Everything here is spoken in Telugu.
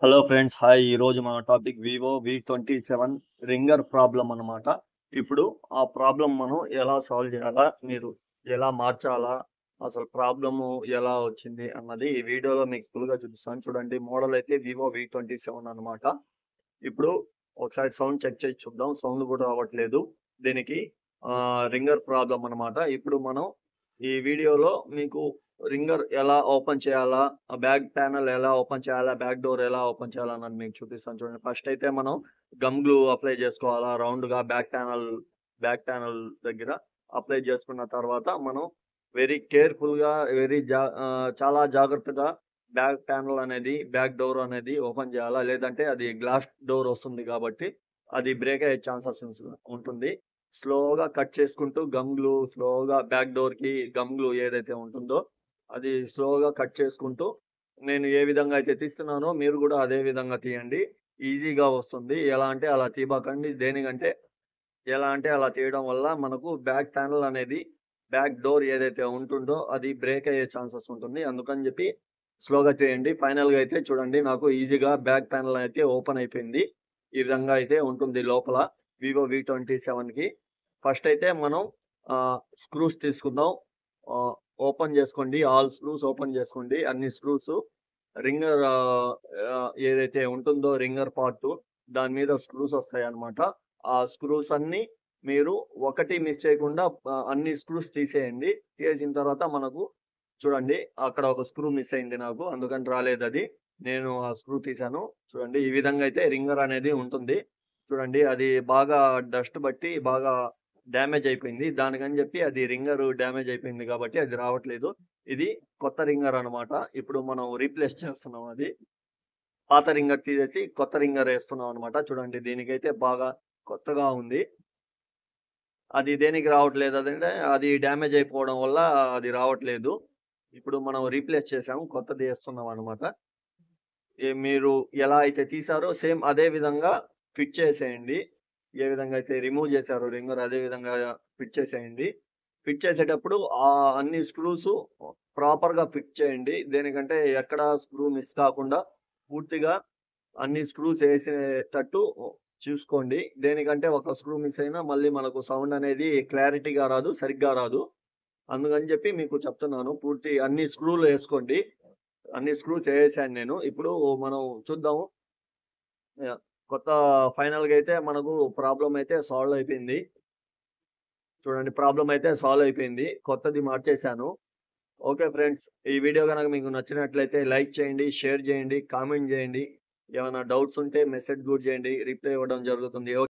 Hello friends, hi. ఈరోజు మన topic Vivo V27 ringer problem అన్నమాట. ఇప్పుడు ఆ ప్రాబ్లం మనం ఎలా సాల్వ్ చేయాలా, మీరు ఎలా మార్చాలా, అసలు ప్రాబ్లము ఎలా వచ్చింది అన్నది ఈ వీడియోలో మీకు ఫుల్గా చూపిస్తాను. చూడండి, మోడల్ అయితే వివో V27 అన్నమాట. ఇప్పుడు ఒకసారి సౌండ్ చెక్ చేసి చూద్దాం. సౌండ్ కూడా రావట్లేదు. దీనికి రింగర్ ప్రాబ్లం అన్నమాట. ఇప్పుడు మనం ఈ వీడియోలో మీకు రింగర్ ఎలా ఓపెన్ చేయాలా, ఆ బ్యాక్ ప్యానెల్ ఎలా ఓపెన్ చేయాలా, బ్యాక్ డోర్ ఎలా ఓపెన్ చేయాలా అన్నది మీకు చూపిస్తాను. చూడండి, ఫస్ట్ అయితే మనం గమ్ గ్లూ అప్లై చేసుకోవాలా రౌండ్గా బ్యాక్ ప్యానెల్ దగ్గర అప్లై చేసుకున్న తర్వాత మనం వెరీ కేర్ఫుల్గా చాలా జాగ్రత్తగా బ్యాక్ ప్యానెల్ అనేది, బ్యాక్ డోర్ అనేది ఓపెన్ చేయాలా, లేదంటే అది గ్లాస్ డోర్ వస్తుంది కాబట్టి అది బ్రేక్ అయ్యే ఛాన్సెస్ ఉంటుంది. స్లోగా కట్ చేసుకుంటూ స్లోగా బ్యాక్ డోర్ కి గమ్ గ్లూ ఏదైతే ఉంటుందో అది స్లోగా కట్ చేసుకుంటూ, నేను ఏ విధంగా అయితే తీస్తున్నానో మీరు కూడా అదే విధంగా తీయండి. ఈజీగా వస్తుంది. ఎలా అంటే అలా తీయబాకండి. దేనికంటే ఎలా అంటే అలా తీయడం వల్ల మనకు బ్యాక్ ప్యానెల్ అనేది, బ్యాక్ డోర్ ఏదైతే ఉంటుందో అది బ్రేక్ అయ్యే ఛాన్సెస్ ఉంటుంది. అందుకని చెప్పి స్లోగా చేయండి. ఫైనల్గా అయితే చూడండి, నాకు ఈజీగా బ్యాక్ ప్యానెల్ అయితే ఓపెన్ అయిపోయింది. ఈ విధంగా అయితే ఉంటుంది లోపల వివో V27కి. ఫస్ట్ అయితే మనం స్క్రూస్ తీసుకుందాం. ఓపెన్ చేసుకోండి, ఆల్ స్క్రూస్ ఓపెన్ చేసుకోండి. అన్ని స్క్రూస్ రింగర్ ఏదైతే ఉంటుందో రింగర్ పార్ట్, దాని మీద స్క్రూస్ వస్తాయి అన్నమాట. ఆ స్క్రూస్ అన్ని మీరు ఒకటి మిస్ చేయకుండా అన్ని స్క్రూస్ తీసేయండి. తీసిన తర్వాత మనకు చూడండి, అక్కడ ఒక స్క్రూ మిస్ అయింది నాకు, అందుకని రాలేదు అది. నేను ఆ స్క్రూ తీసాను. చూడండి, ఈ విధంగా అయితే రింగర్ అనేది ఉంటుంది. చూడండి, అది బాగా డస్ట్ బట్టి బాగా డ్యామేజ్ అయిపోయింది. దానికని చెప్పి అది రింగర్ డ్యామేజ్ అయిపోయింది కాబట్టి అది రావట్లేదు. ఇది కొత్త రింగర్ అన్నమాట. ఇప్పుడు మనం రీప్లేస్ చేస్తున్నాం. అది పాత రింగర్ తీసేసి కొత్త రింగర్ వేస్తున్నాం అన్నమాట. చూడండి, దీనికైతే బాగా కొత్తగా ఉంది. అది దేనికి రావట్లేదు అదంటే అది డ్యామేజ్ అయిపోవడం వల్ల అది రావట్లేదు. ఇప్పుడు మనం రీప్లేస్ చేసాము, కొత్తది వేస్తున్నాం అన్నమాట. మీరు ఎలా అయితే తీసారో సేమ్ అదే విధంగా ఫిట్ చేసేయండి. ఏ విధంగా అయితే రిమూవ్ చేశారో రింగర్ అదే విధంగా ఫిట్ చేసేయండి. ఫిట్ చేసేటప్పుడు అన్ని స్క్రూస్ ప్రాపర్‌గా ఫిట్ చేయండి. దేనికంటే ఎక్కడ స్క్రూ మిస్ కాకుండా పూర్తిగా అన్ని స్క్రూస్ ఏసేటట్టు చూసుకోండి. దేనికంటే ఒక స్క్రూ మిస్ అయినా మళ్ళీ మనకు సౌండ్ అనేది క్లారిటీగా రాదు, సరిగ్గా రాదు. అందుకని చెప్పి మీకు చెప్తున్నాను. పూర్తి అన్ని స్క్రూలు ఏసుకోండి. అన్ని స్క్రూస్ ఏసాను నేను. ఇప్పుడు మనం చూద్దాము. యాహ్! కొత్త ఫైనల్‌గా అయితే మనకు ప్రాబ్లమ్ అయితే సాల్వ్ అయిపోయింది. చూడండి, ప్రాబ్లమ్ అయితే సాల్వ్ అయిపోయింది. కొత్తది మార్చేశాను. ఓకే ఫ్రెండ్స్, ఈ వీడియో గనక మీకు నచ్చినట్లయితే లైక్ చేయండి, షేర్ చేయండి, కామెంట్ చేయండి. ఏమైనా డౌట్స్ ఉంటే మెసేజ్ కూడా చేయండి. రిప్లై ఇవ్వడం జరుగుతుంది.